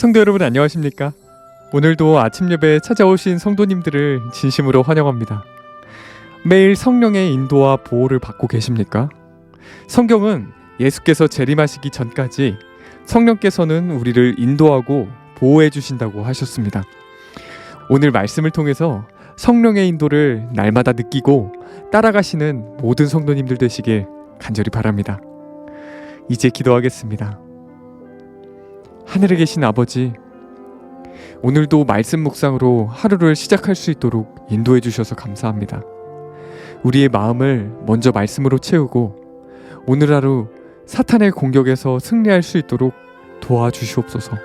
성도 여러분 안녕하십니까? 오늘도 아침 예배에 찾아오신 성도님들을 진심으로 환영합니다. 매일 성령의 인도와 보호를 받고 계십니까? 성경은 예수께서 재림하시기 전까지 성령께서는 우리를 인도하고 보호해 주신다고 하셨습니다. 오늘 말씀을 통해서 성령의 인도를 날마다 느끼고 따라가시는 모든 성도님들 되시길 간절히 바랍니다. 이제 기도하겠습니다. 하늘에 계신 아버지, 오늘도 말씀 묵상으로 하루를 시작할 수 있도록 인도해 주셔서 감사합니다. 우리의 마음을 먼저 말씀으로 채우고 오늘 하루 사탄의 공격에서 승리할 수 있도록 도와주시옵소서.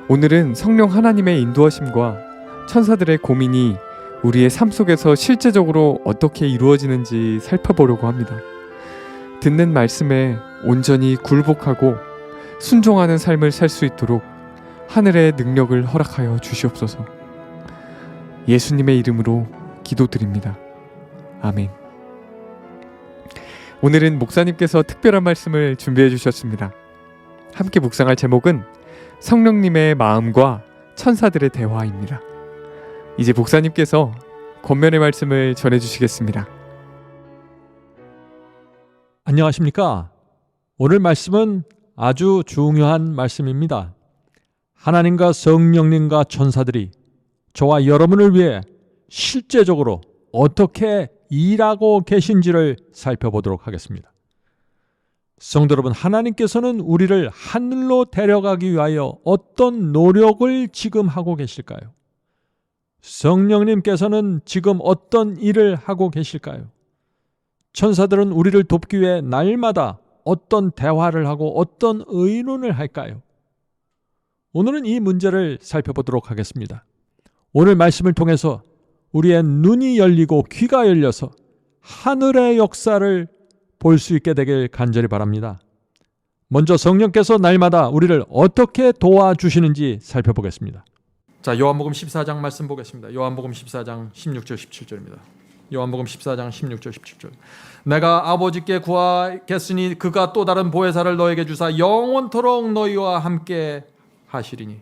오늘은 성령 하나님의 인도하심과 천사들의 고민이 우리의 삶 속에서 실제적으로 어떻게 이루어지는지 살펴보려고 합니다. 듣는 말씀에 온전히 굴복하고 순종하는 삶을 살 수 있도록 하늘의 능력을 허락하여 주시옵소서. 예수님의 이름으로 기도드립니다. 아멘. 오늘은 목사님께서 특별한 말씀을 준비해 주셨습니다. 함께 묵상할 제목은 성령님의 마음과 천사들의 대화입니다. 이제 목사님께서 권면의 말씀을 전해 주시겠습니다. 안녕하십니까? 오늘 말씀은 아주 중요한 말씀입니다. 하나님과 성령님과 천사들이 저와 여러분을 위해 실제적으로 어떻게 일하고 계신지를 살펴보도록 하겠습니다. 성도 여러분, 하나님께서는 우리를 하늘로 데려가기 위하여 어떤 노력을 지금 하고 계실까요? 성령님께서는 지금 어떤 일을 하고 계실까요? 천사들은 우리를 돕기 위해 날마다 어떤 대화를 하고 어떤 의논을 할까요? 오늘은 이 문제를 살펴보도록 하겠습니다. 오늘 말씀을 통해서 우리의 눈이 열리고 귀가 열려서 하늘의 역사를 볼 수 있게 되길 간절히 바랍니다. 먼저 성령께서 날마다 우리를 어떻게 도와주시는지 살펴보겠습니다. 자, 요한복음 14장 말씀 보겠습니다. 요한복음 14장 16절 17절입니다. 요한복음 14장 16절 17절. 내가 아버지께 구하겠으니 그가 또 다른 보혜사를 너에게 주사 영원토록 너희와 함께 하시리니.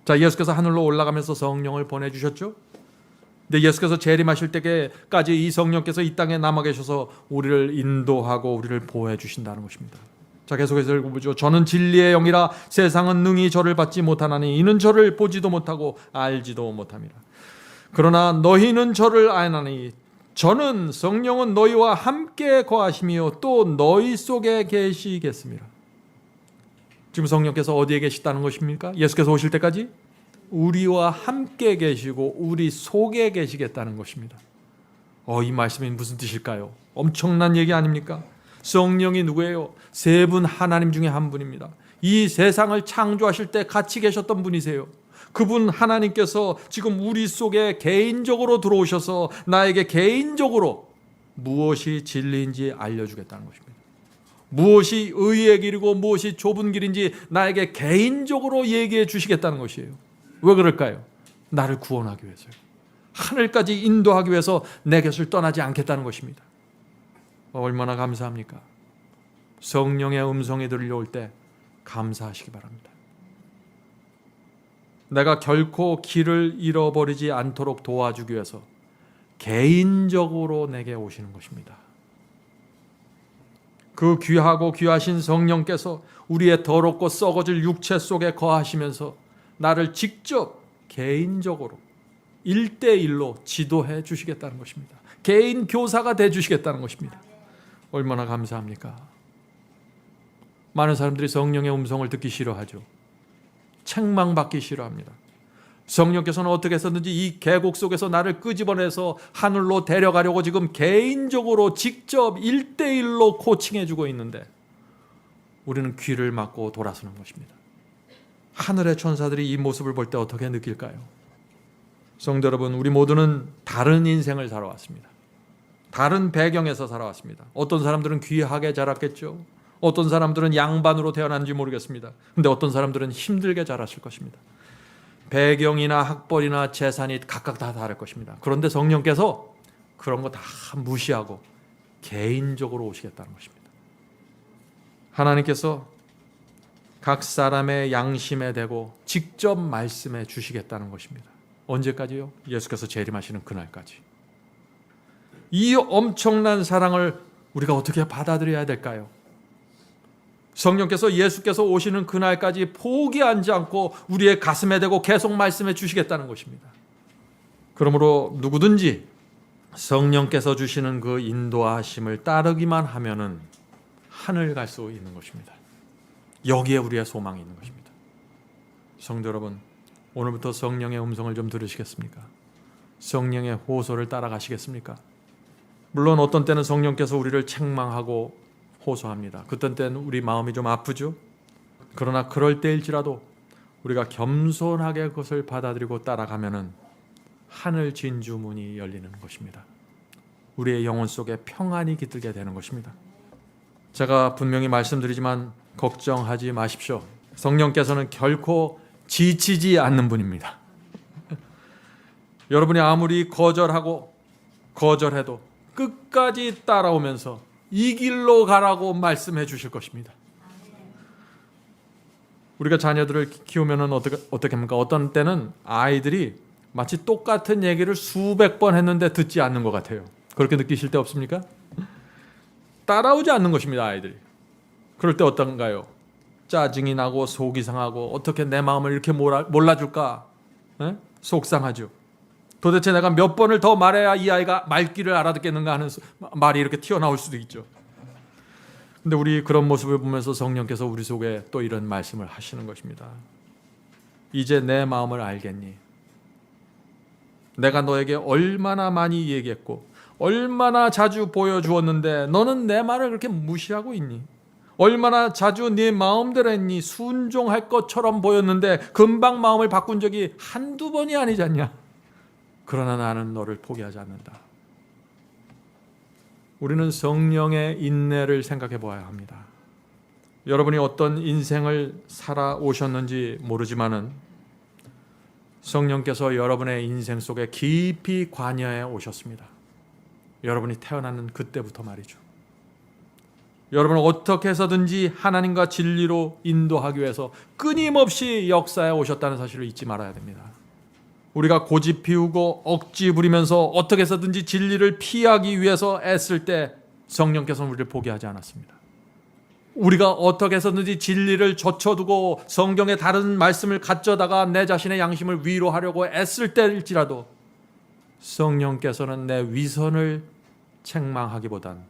자, 예수께서 하늘로 올라가면서 성령을 보내주셨죠. 근데 예수께서 재림하실 때까지 이 성령께서 이 땅에 남아 계셔서 우리를 인도하고 우리를 보호해 주신다는 것입니다. 자, 계속해서 읽어보죠. 저는 진리의 영이라 세상은 능히 저를 받지 못하나니 이는 저를 보지도 못하고 알지도 못함이라. 그러나 너희는 저를 아나니 저는 성령은 너희와 함께 거하시며 또 너희 속에 계시겠습니다. 지금 성령께서 어디에 계시다는 것입니까? 예수께서 오실 때까지 우리와 함께 계시고 우리 속에 계시겠다는 것입니다. 이 말씀이 무슨 뜻일까요? 엄청난 얘기 아닙니까? 성령이 누구예요? 세 분 하나님 중에 한 분입니다. 이 세상을 창조하실 때 같이 계셨던 분이세요. 그분 하나님께서 지금 우리 속에 개인적으로 들어오셔서 나에게 개인적으로 무엇이 진리인지 알려주겠다는 것입니다. 무엇이 의의 길이고 무엇이 좁은 길인지 나에게 개인적으로 얘기해 주시겠다는 것이에요. 왜 그럴까요? 나를 구원하기 위해서요. 하늘까지 인도하기 위해서 내 곁을 떠나지 않겠다는 것입니다. 얼마나 감사합니까? 성령의 음성이 들려올 때 감사하시기 바랍니다. 내가 결코 길을 잃어버리지 않도록 도와주기 위해서 개인적으로 내게 오시는 것입니다. 그 귀하고 귀하신 성령께서 우리의 더럽고 썩어질 육체 속에 거하시면서 나를 직접 개인적으로 1대1로 지도해 주시겠다는 것입니다. 개인 교사가 돼 주시겠다는 것입니다. 얼마나 감사합니까? 많은 사람들이 성령의 음성을 듣기 싫어하죠. 책망받기 싫어합니다. 성령께서는 어떻게 해서든지 이 계곡 속에서 나를 끄집어내서 하늘로 데려가려고 지금 개인적으로 직접 1대1로 코칭해주고 있는데 우리는 귀를 막고 돌아서는 것입니다. 하늘의 천사들이 이 모습을 볼 때 어떻게 느낄까요? 성도 여러분, 우리 모두는 다른 인생을 살아왔습니다. 다른 배경에서 살아왔습니다. 어떤 사람들은 귀하게 자랐겠죠. 어떤 사람들은 양반으로 태어난지 모르겠습니다. 근데 어떤 사람들은 힘들게 자랐을 것입니다. 배경이나 학벌이나 재산이 각각 다 다를 것입니다. 그런데 성령께서 그런 거 다 무시하고 개인적으로 오시겠다는 것입니다. 하나님께서 각 사람의 양심에 대고 직접 말씀해 주시겠다는 것입니다. 언제까지요? 예수께서 재림하시는 그날까지. 이 엄청난 사랑을 우리가 어떻게 받아들여야 될까요? 성령께서 예수께서 오시는 그날까지 포기하지 않고 우리의 가슴에 대고 계속 말씀해 주시겠다는 것입니다. 그러므로 누구든지 성령께서 주시는 그 인도하심을 따르기만 하면은 하늘 갈 수 있는 것입니다. 여기에 우리의 소망이 있는 것입니다. 성도 여러분, 오늘부터 성령의 음성을 좀 들으시겠습니까? 성령의 호소를 따라가시겠습니까? 물론 어떤 때는 성령께서 우리를 책망하고 호소합니다. 그떤 때는 우리 마음이 좀 아프죠? 그러나 그럴 때일지라도 우리가 겸손하게 그것을 받아들이고 따라가면은 하늘 진주 문이 열리는 것입니다. 우리의 영혼 속에 평안이 깃들게 되는 것입니다. 제가 분명히 말씀드리지만 걱정하지 마십시오. 성령께서는 결코 지치지 않는 분입니다. 여러분이 아무리 거절해도 끝까지 따라오면서 이 길로 가라고 말씀해 주실 것입니다. 우리가 자녀들을 키우면 어떻게 합니까? 어떤 때는 아이들이 마치 똑같은 얘기를 수백 번 했는데 듣지 않는 것 같아요. 그렇게 느끼실 때 없습니까? 따라오지 않는 것입니다, 아이들이. 그럴 때 어떤가요? 짜증이 나고 속이 상하고 어떻게 내 마음을 이렇게 몰라줄까? 속상하죠. 도대체 내가 몇 번을 더 말해야 이 아이가 말귀를 알아듣겠는가 하는 말이 이렇게 튀어나올 수도 있죠. 근데 우리 그런 모습을 보면서 성령께서 우리 속에 또 이런 말씀을 하시는 것입니다. 이제 내 마음을 알겠니? 내가 너에게 얼마나 많이 얘기했고 얼마나 자주 보여주었는데 너는 내 말을 그렇게 무시하고 있니? 얼마나 자주 네 마음대로 했니? 순종할 것처럼 보였는데 금방 마음을 바꾼 적이 한두 번이 아니지 않냐? 그러나 나는 너를 포기하지 않는다. 우리는 성령의 인내를 생각해 보아야 합니다. 여러분이 어떤 인생을 살아오셨는지 모르지만은 성령께서 여러분의 인생 속에 깊이 관여해 오셨습니다. 여러분이 태어나는 그때부터 말이죠. 여러분은 어떻게 해서든지 하나님과 진리로 인도하기 위해서 끊임없이 역사에 오셨다는 사실을 잊지 말아야 됩니다. 우리가 고집 피우고 억지 부리면서 어떻게 해서든지 진리를 피하기 위해서 애쓸 때 성령께서는 우리를 포기하지 않았습니다. 우리가 어떻게 해서든지 진리를 젖혀두고 성경의 다른 말씀을 갖져다가 내 자신의 양심을 위로하려고 애쓸 때일지라도 성령께서는 내 위선을 책망하기보단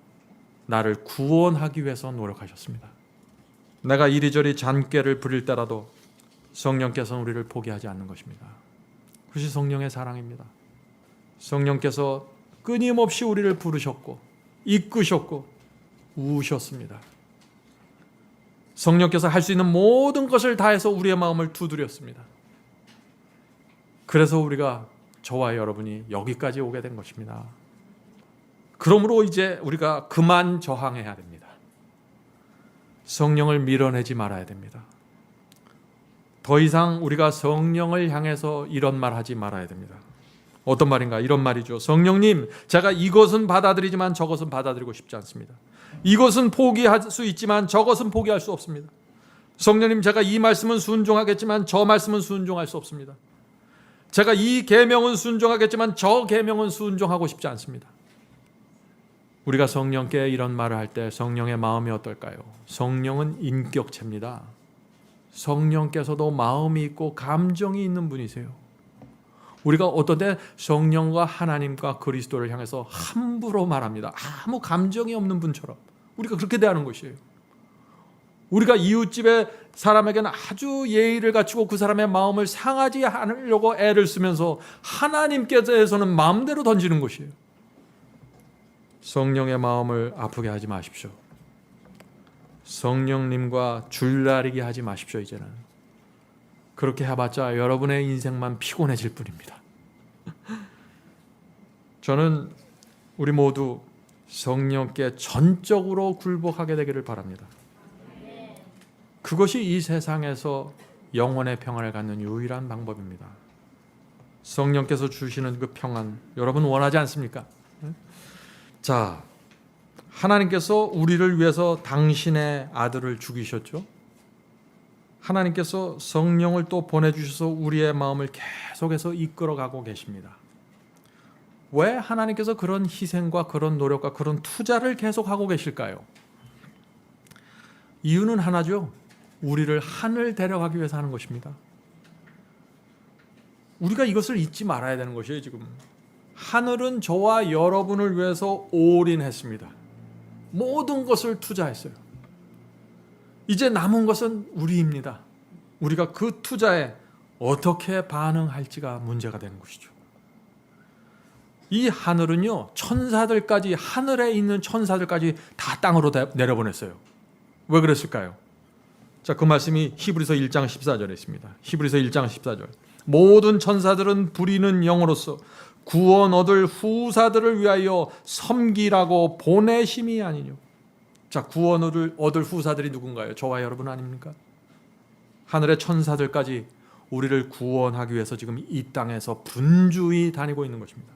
나를 구원하기 위해서 노력하셨습니다. 내가 이리저리 잔꾀를 부릴 때라도 성령께서는 우리를 포기하지 않는 것입니다. 그것이 성령의 사랑입니다. 성령께서 끊임없이 우리를 부르셨고 이끄셨고 우우셨습니다. 성령께서 할 수 있는 모든 것을 다해서 우리의 마음을 두드렸습니다. 그래서 우리가 저와 여러분이 여기까지 오게 된 것입니다. 그러므로 이제 우리가 그만 저항해야 됩니다. 성령을 밀어내지 말아야 됩니다. 더 이상 우리가 성령을 향해서 이런 말 하지 말아야 됩니다. 어떤 말인가? 이런 말이죠. 성령님, 제가 이것은 받아들이지만 저것은 받아들이고 싶지 않습니다. 이것은 포기할 수 있지만 저것은 포기할 수 없습니다. 성령님, 제가 이 말씀은 순종하겠지만 저 말씀은 순종할 수 없습니다. 제가 이 계명은 순종하겠지만 저 계명은 순종하고 싶지 않습니다. 우리가 성령께 이런 말을 할 때 성령의 마음이 어떨까요? 성령은 인격체입니다. 성령께서도 마음이 있고 감정이 있는 분이세요. 우리가 어떤 때 성령과 하나님과 그리스도를 향해서 함부로 말합니다. 아무 감정이 없는 분처럼 우리가 그렇게 대하는 것이에요. 우리가 이웃집의 사람에게는 아주 예의를 갖추고 그 사람의 마음을 상하지 않으려고 애를 쓰면서 하나님께 대해서는 마음대로 던지는 것이에요. 성령의 마음을 아프게 하지 마십시오. 성령님과 줄다리기 하지 마십시오. 이제는 그렇게 해봤자 여러분의 인생만 피곤해질 뿐입니다. 저는 우리 모두 성령께 전적으로 굴복하게 되기를 바랍니다. 그것이 이 세상에서 영혼의 평안을 갖는 유일한 방법입니다. 성령께서 주시는 그 평안 여러분 원하지 않습니까? 자, 하나님께서 우리를 위해서 당신의 아들을 죽이셨죠. 하나님께서 성령을 또 보내주셔서 우리의 마음을 계속해서 이끌어가고 계십니다. 왜 하나님께서 그런 희생과 그런 노력과 그런 투자를 계속하고 계실까요? 이유는 하나죠. 우리를 하늘 데려가기 위해서 하는 것입니다. 우리가 이것을 잊지 말아야 되는 것이에요. 지금 하늘은 저와 여러분을 위해서 올인했습니다. 모든 것을 투자했어요. 이제 남은 것은 우리입니다. 우리가 그 투자에 어떻게 반응할지가 문제가 되는 것이죠. 이 하늘은요, 천사들까지, 하늘에 있는 천사들까지 다 땅으로 내려보냈어요. 왜 그랬을까요? 자, 그 말씀이 히브리서 1장 14절에 있습니다. 히브리서 1장 14절. 모든 천사들은 부리는 영으로서 구원 얻을 후사들을 위하여 섬기라고 보내심이 아니뇨. 자, 구원 얻을 후사들이 누군가요? 저와 여러분 아닙니까? 하늘의 천사들까지 우리를 구원하기 위해서 지금 이 땅에서 분주히 다니고 있는 것입니다.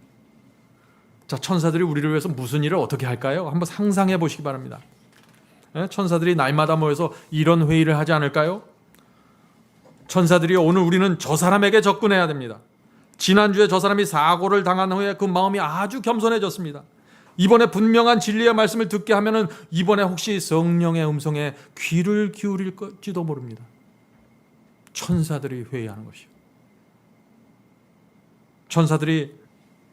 자, 천사들이 우리를 위해서 무슨 일을 어떻게 할까요? 한번 상상해 보시기 바랍니다. 천사들이 날마다 모여서 이런 회의를 하지 않을까요? 천사들이 오늘 우리는 저 사람에게 접근해야 됩니다. 지난주에 저 사람이 사고를 당한 후에 그 마음이 아주 겸손해졌습니다. 이번에 분명한 진리의 말씀을 듣게 하면은 이번에 혹시 성령의 음성에 귀를 기울일지도 모릅니다. 천사들이 회의하는 것이요. 천사들이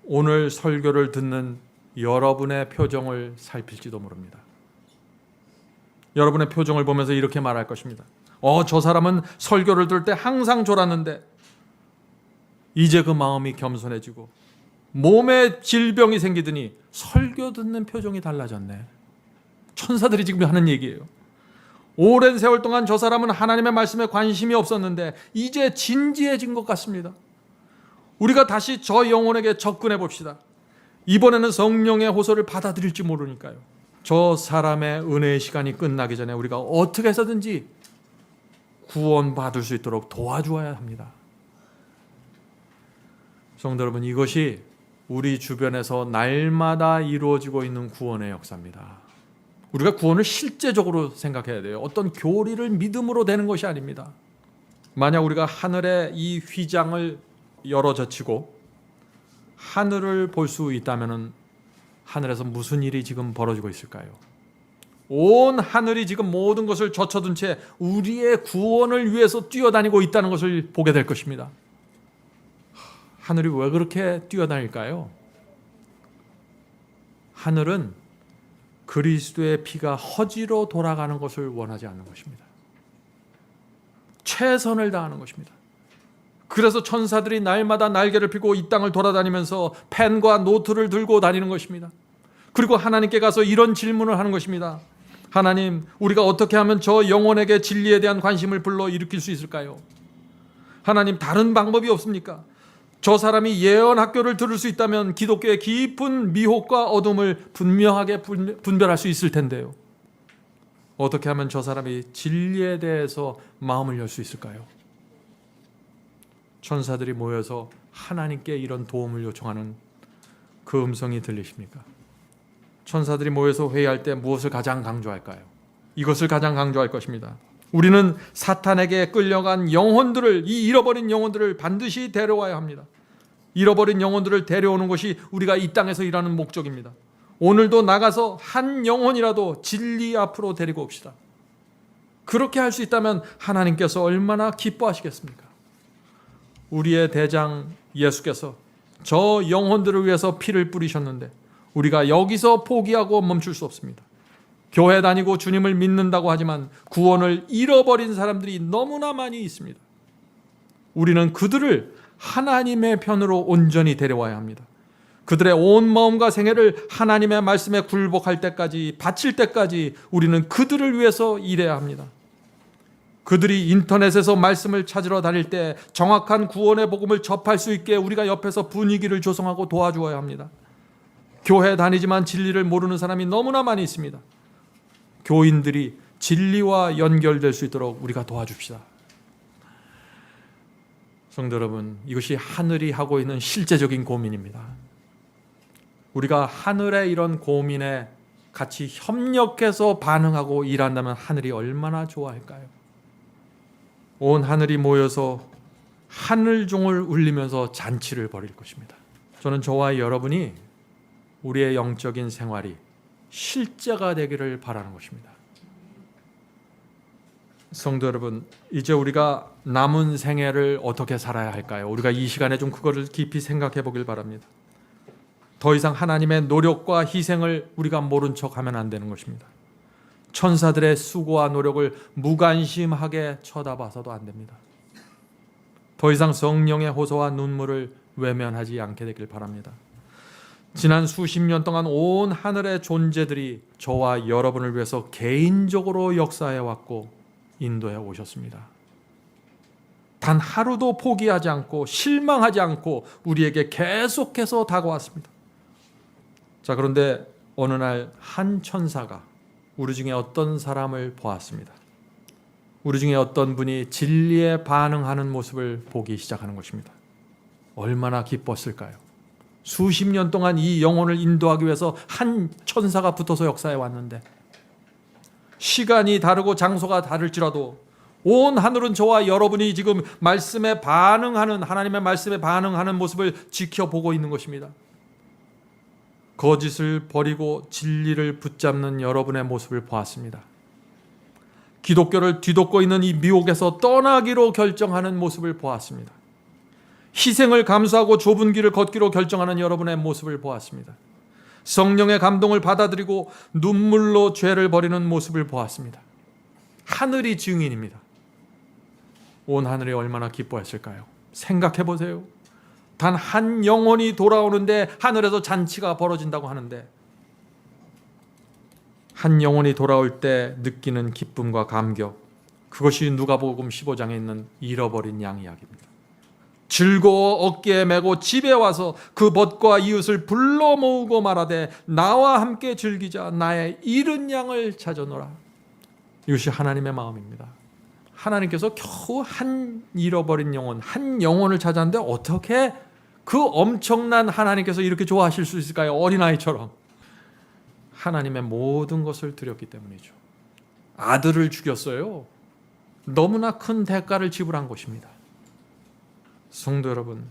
오늘 설교를 듣는 여러분의 표정을 살필지도 모릅니다. 여러분의 표정을 보면서 이렇게 말할 것입니다. 저 사람은 설교를 들을 때 항상 졸았는데 이제 그 마음이 겸손해지고 몸에 질병이 생기더니 설교 듣는 표정이 달라졌네. 천사들이 지금 하는 얘기예요. 오랜 세월 동안 저 사람은 하나님의 말씀에 관심이 없었는데 이제 진지해진 것 같습니다. 우리가 다시 저 영혼에게 접근해 봅시다. 이번에는 성령의 호소를 받아들일지 모르니까요. 저 사람의 은혜의 시간이 끝나기 전에 우리가 어떻게 해서든지 구원받을 수 있도록 도와주어야 합니다. 성도 여러분, 이것이 우리 주변에서 날마다 이루어지고 있는 구원의 역사입니다. 우리가 구원을 실제적으로 생각해야 돼요. 어떤 교리를 믿음으로 되는 것이 아닙니다. 만약 우리가 하늘의 이 휘장을 열어젖히고 하늘을 볼 수 있다면 하늘에서 무슨 일이 지금 벌어지고 있을까요? 온 하늘이 지금 모든 것을 젖혀둔 채 우리의 구원을 위해서 뛰어다니고 있다는 것을 보게 될 것입니다. 하늘이 왜 그렇게 뛰어다닐까요? 하늘은 그리스도의 피가 허지로 돌아가는 것을 원하지 않는 것입니다. 최선을 다하는 것입니다. 그래서 천사들이 날마다 날개를 펴고 이 땅을 돌아다니면서 펜과 노트를 들고 다니는 것입니다. 그리고 하나님께 가서 이런 질문을 하는 것입니다. 하나님, 우리가 어떻게 하면 저 영혼에게 진리에 대한 관심을 불러일으킬 수 있을까요? 하나님, 다른 방법이 없습니까? 저 사람이 예언학교를 들을 수 있다면 기독교의 깊은 미혹과 어둠을 분명하게 분별할 수 있을 텐데요. 어떻게 하면 저 사람이 진리에 대해서 마음을 열 수 있을까요? 천사들이 모여서 하나님께 이런 도움을 요청하는 그 음성이 들리십니까? 천사들이 모여서 회의할 때 무엇을 가장 강조할까요? 이것을 가장 강조할 것입니다. 우리는 사탄에게 끌려간 영혼들을, 이 잃어버린 영혼들을 반드시 데려와야 합니다. 잃어버린 영혼들을 데려오는 것이 우리가 이 땅에서 일하는 목적입니다. 오늘도 나가서 한 영혼이라도 진리 앞으로 데리고 옵시다. 그렇게 할 수 있다면 하나님께서 얼마나 기뻐하시겠습니까? 우리의 대장 예수께서 저 영혼들을 위해서 피를 뿌리셨는데 우리가 여기서 포기하고 멈출 수 없습니다. 교회 다니고 주님을 믿는다고 하지만 구원을 잃어버린 사람들이 너무나 많이 있습니다. 우리는 그들을 하나님의 편으로 온전히 데려와야 합니다. 그들의 온 마음과 생애를 하나님의 말씀에 굴복할 때까지, 바칠 때까지 우리는 그들을 위해서 일해야 합니다. 그들이 인터넷에서 말씀을 찾으러 다닐 때 정확한 구원의 복음을 접할 수 있게 우리가 옆에서 분위기를 조성하고 도와주어야 합니다. 교회 다니지만 진리를 모르는 사람이 너무나 많이 있습니다. 교인들이 진리와 연결될 수 있도록 우리가 도와줍시다. 성도 여러분, 이것이 하늘이 하고 있는 실제적인 고민입니다. 우리가 하늘의 이런 고민에 같이 협력해서 반응하고 일한다면 하늘이 얼마나 좋아할까요? 온 하늘이 모여서 하늘종을 울리면서 잔치를 벌일 것입니다. 저는 저와 여러분이 우리의 영적인 생활이 실제가 되기를 바라는 것입니다. 성도 여러분, 이제 우리가 남은 생애를 어떻게 살아야 할까요? 우리가 이 시간에 좀 그거를 깊이 생각해 보길 바랍니다. 더 이상 하나님의 노력과 희생을 우리가 모른 척하면 안 되는 것입니다. 천사들의 수고와 노력을 무관심하게 쳐다봐서도 안 됩니다. 더 이상 성령의 호소와 눈물을 외면하지 않게 되길 바랍니다. 지난 수십 년 동안 온 하늘의 존재들이 저와 여러분을 위해서 개인적으로 역사해 왔고 인도해 오셨습니다. 단 하루도 포기하지 않고 실망하지 않고 우리에게 계속해서 다가왔습니다. 자, 그런데 어느 날 한 천사가 우리 중에 어떤 사람을 보았습니다. 우리 중에 어떤 분이 진리에 반응하는 모습을 보기 시작하는 것입니다. 얼마나 기뻤을까요? 수십 년 동안 이 영혼을 인도하기 위해서 한 천사가 붙어서 역사해 왔는데, 시간이 다르고 장소가 다를지라도 온 하늘은 저와 여러분이 지금 말씀에 반응하는, 하나님의 말씀에 반응하는 모습을 지켜보고 있는 것입니다. 거짓을 버리고 진리를 붙잡는 여러분의 모습을 보았습니다. 기독교를 뒤덮고 있는 이 미혹에서 떠나기로 결정하는 모습을 보았습니다. 희생을 감수하고 좁은 길을 걷기로 결정하는 여러분의 모습을 보았습니다. 성령의 감동을 받아들이고 눈물로 죄를 버리는 모습을 보았습니다. 하늘이 증인입니다. 온 하늘이 얼마나 기뻐했을까요? 생각해 보세요. 단 한 영혼이 돌아오는데 하늘에서 잔치가 벌어진다고 하는데, 한 영혼이 돌아올 때 느끼는 기쁨과 감격, 그것이 누가복음 15장에 있는 잃어버린 양 이야기입니다. 즐거워 어깨에 메고 집에 와서 그 벗과 이웃을 불러 모으고 말하되 나와 함께 즐기자, 나의 잃은 양을 찾아노라. 이것이 하나님의 마음입니다. 하나님께서 겨우 한 잃어버린 영혼, 한 영혼을 찾았는데 어떻게 그 엄청난 하나님께서 이렇게 좋아하실 수 있을까요? 어린아이처럼. 하나님의 모든 것을 드렸기 때문이죠. 아들을 죽였어요. 너무나 큰 대가를 지불한 것입니다. 성도 여러분,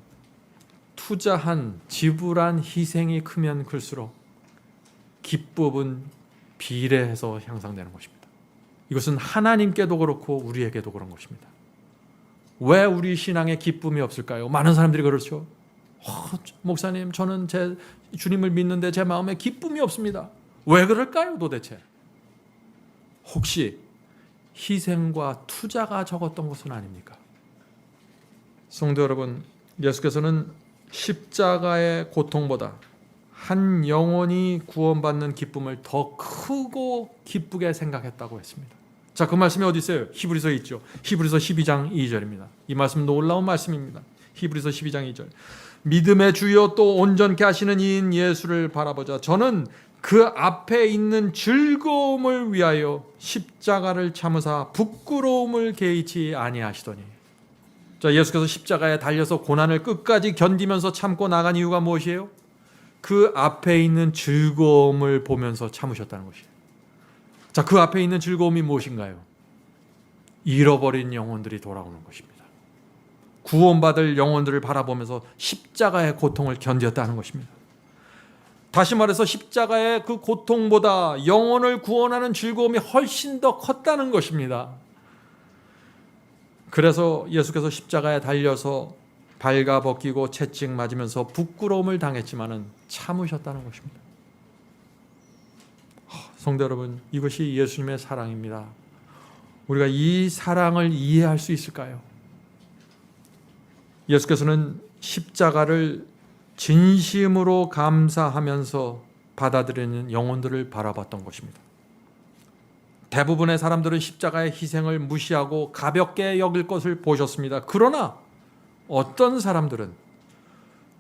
투자한, 지불한 희생이 크면 클수록 기쁨은 비례해서 향상되는 것입니다. 이것은 하나님께도 그렇고 우리에게도 그런 것입니다. 왜 우리 신앙에 기쁨이 없을까요? 많은 사람들이 그렇죠. 목사님, 저는 제 주님을 믿는데 제 마음에 기쁨이 없습니다. 왜 그럴까요 도대체? 혹시 희생과 투자가 적었던 것은 아닙니까? 성도 여러분, 예수께서는 십자가의 고통보다 한 영혼이 구원받는 기쁨을 더 크고 기쁘게 생각했다고 했습니다. 자, 그 말씀이 어디 있어요? 히브리서에 있죠. 히브리서 12장 2절입니다. 이 말씀 놀라운 말씀입니다. 히브리서 12장 2절. 믿음의 주여 또 온전케 하시는 이인 예수를 바라보자. 저는 그 앞에 있는 즐거움을 위하여 십자가를 참으사 부끄러움을 개의치 아니하시더니. 자, 예수께서 십자가에 달려서 고난을 끝까지 견디면서 참고 나간 이유가 무엇이에요? 그 앞에 있는 즐거움을 보면서 참으셨다는 것이에요. 자, 그 앞에 있는 즐거움이 무엇인가요? 잃어버린 영혼들이 돌아오는 것입니다. 구원받을 영혼들을 바라보면서 십자가의 고통을 견뎠다는 것입니다. 다시 말해서 십자가의 그 고통보다 영혼을 구원하는 즐거움이 훨씬 더 컸다는 것입니다. 그래서 예수께서 십자가에 달려서 발가벗기고 채찍 맞으면서 부끄러움을 당했지만은 참으셨다는 것입니다. 성도 여러분, 이것이 예수님의 사랑입니다. 우리가 이 사랑을 이해할 수 있을까요? 예수께서는 십자가를 진심으로 감사하면서 받아들이는 영혼들을 바라봤던 것입니다. 대부분의 사람들은 십자가의 희생을 무시하고 가볍게 여길 것을 보셨습니다. 그러나 어떤 사람들은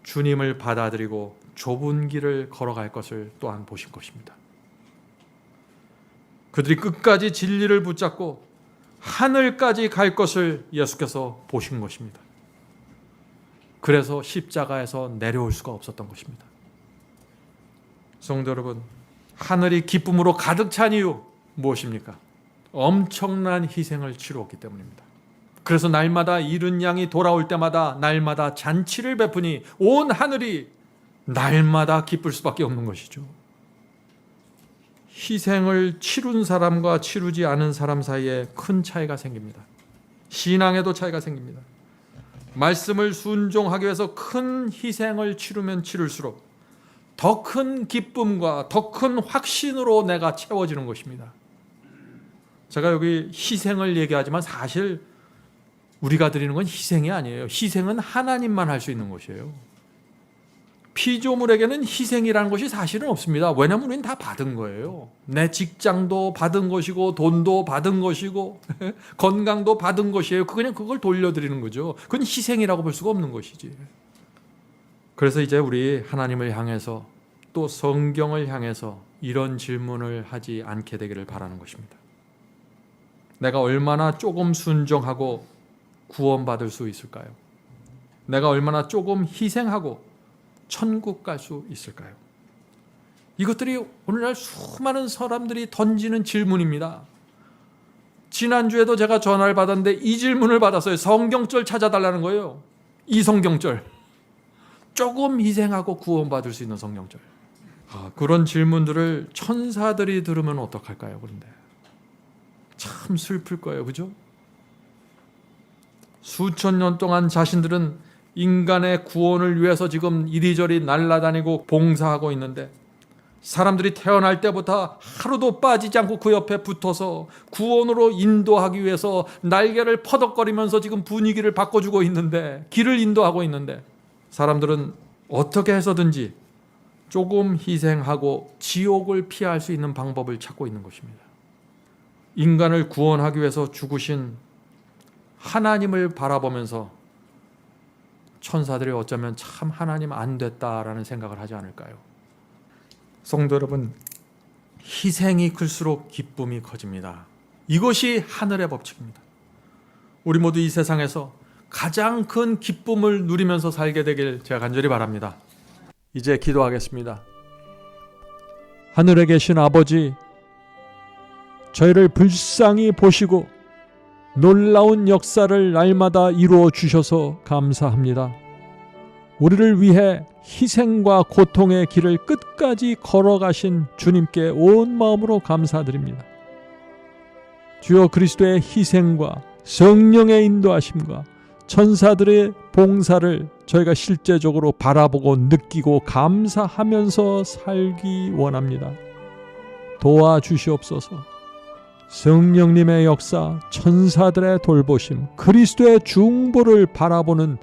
주님을 받아들이고 좁은 길을 걸어갈 것을 또한 보신 것입니다. 그들이 끝까지 진리를 붙잡고 하늘까지 갈 것을 예수께서 보신 것입니다. 그래서 십자가에서 내려올 수가 없었던 것입니다. 성도 여러분, 하늘이 기쁨으로 가득 찬 이유 무엇입니까? 엄청난 희생을 치루었기 때문입니다. 그래서 날마다 잃은 양이 돌아올 때마다 날마다 잔치를 베푸니 온 하늘이 날마다 기쁠 수밖에 없는 것이죠. 희생을 치룬 사람과 치루지 않은 사람 사이에 큰 차이가 생깁니다. 신앙에도 차이가 생깁니다. 말씀을 순종하기 위해서 큰 희생을 치르면 치를수록 더 큰 기쁨과 더 큰 확신으로 내가 채워지는 것입니다. 제가 여기 희생을 얘기하지만 사실 우리가 드리는 건 희생이 아니에요. 희생은 하나님만 할 수 있는 것이에요. 피조물에게는 희생이라는 것이 사실은 없습니다. 왜냐하면 우리는 다 받은 거예요. 내 직장도 받은 것이고 돈도 받은 것이고 건강도 받은 것이에요. 그냥 그걸 돌려드리는 거죠. 그건 희생이라고 볼 수가 없는 것이지. 그래서 이제 우리 하나님을 향해서 또 성경을 향해서 이런 질문을 하지 않게 되기를 바라는 것입니다. 내가 얼마나 조금 순종하고 구원받을 수 있을까요? 내가 얼마나 조금 희생하고 천국 갈 수 있을까요? 이것들이 오늘날 수많은 사람들이 던지는 질문입니다. 지난주에도 제가 전화를 받았는데 이 질문을 받았어요. 성경절 찾아달라는 거예요. 이 성경절. 조금 희생하고 구원받을 수 있는 성경절. 그런 질문들을 천사들이 들으면 어떡할까요? 그런데 참 슬플 거예요. 그죠? 수천 년 동안 자신들은 인간의 구원을 위해서 지금 이리저리 날아다니고 봉사하고 있는데 사람들이 태어날 때부터 하루도 빠지지 않고 그 옆에 붙어서 구원으로 인도하기 위해서 날개를 퍼덕거리면서 지금 분위기를 바꿔주고 있는데, 길을 인도하고 있는데 사람들은 어떻게 해서든지 조금 희생하고 지옥을 피할 수 있는 방법을 찾고 있는 것입니다. 인간을 구원하기 위해서 죽으신 하나님을 바라보면서 천사들이 어쩌면 참 하나님 안 됐다라는 생각을 하지 않을까요? 성도 여러분, 희생이 클수록 기쁨이 커집니다. 이것이 하늘의 법칙입니다. 우리 모두 이 세상에서 가장 큰 기쁨을 누리면서 살게 되길 제가 간절히 바랍니다. 이제 기도하겠습니다. 하늘에 계신 아버지, 저희를 불쌍히 보시고 놀라운 역사를 날마다 이루어 주셔서 감사합니다. 우리를 위해 희생과 고통의 길을 끝까지 걸어가신 주님께 온 마음으로 감사드립니다. 주여, 그리스도의 희생과 성령의 인도하심과 천사들의 봉사를 저희가 실제적으로 바라보고 느끼고 감사하면서 살기 원합니다. 도와주시옵소서. 성령님의 역사, 천사들의 돌보심, 그리스도의 중보를 바라보는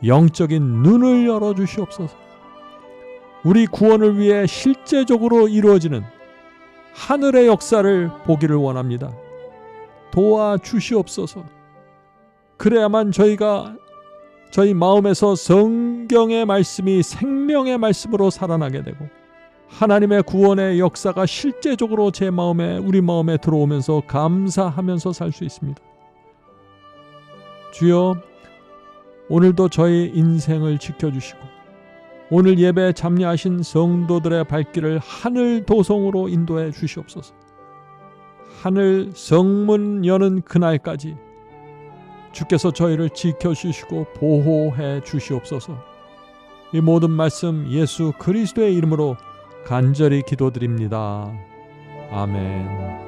영적인 눈을 열어주시옵소서. 우리 구원을 위해 실제적으로 이루어지는 하늘의 역사를 보기를 원합니다. 도와주시옵소서. 그래야만 저희가 저희 마음에서 성경의 말씀이 생명의 말씀으로 살아나게 되고 하나님의 구원의 역사가 실제적으로 제 마음에, 우리 마음에 들어오면서 감사하면서 살 수 있습니다. 주여, 오늘도 저희 인생을 지켜주시고 오늘 예배에 참여하신 성도들의 발길을 하늘 도성으로 인도해 주시옵소서. 하늘 성문 여는 그날까지 주께서 저희를 지켜주시고 보호해 주시옵소서. 이 모든 말씀 예수 그리스도의 이름으로 간절히 기도드립니다. 아멘.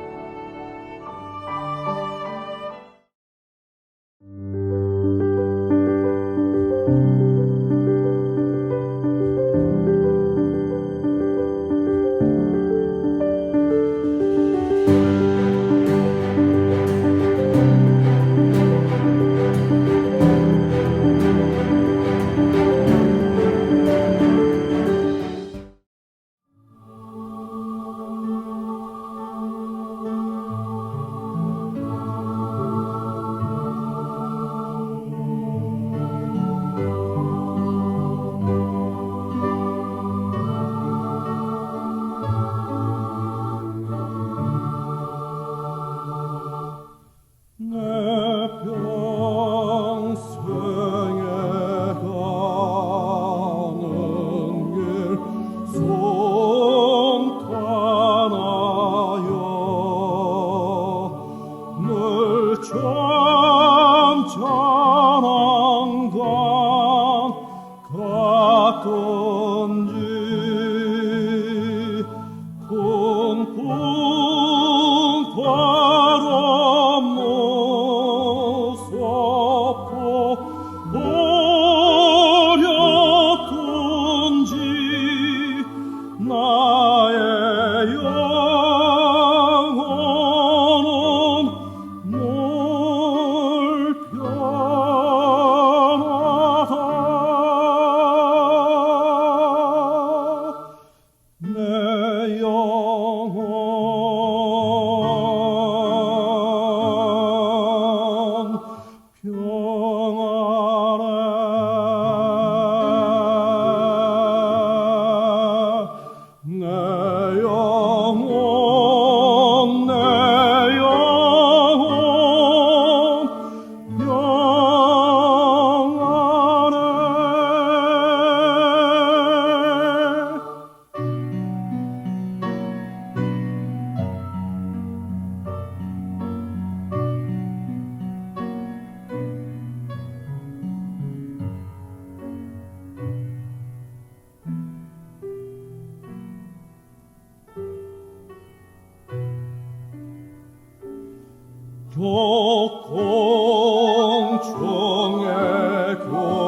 구원하시네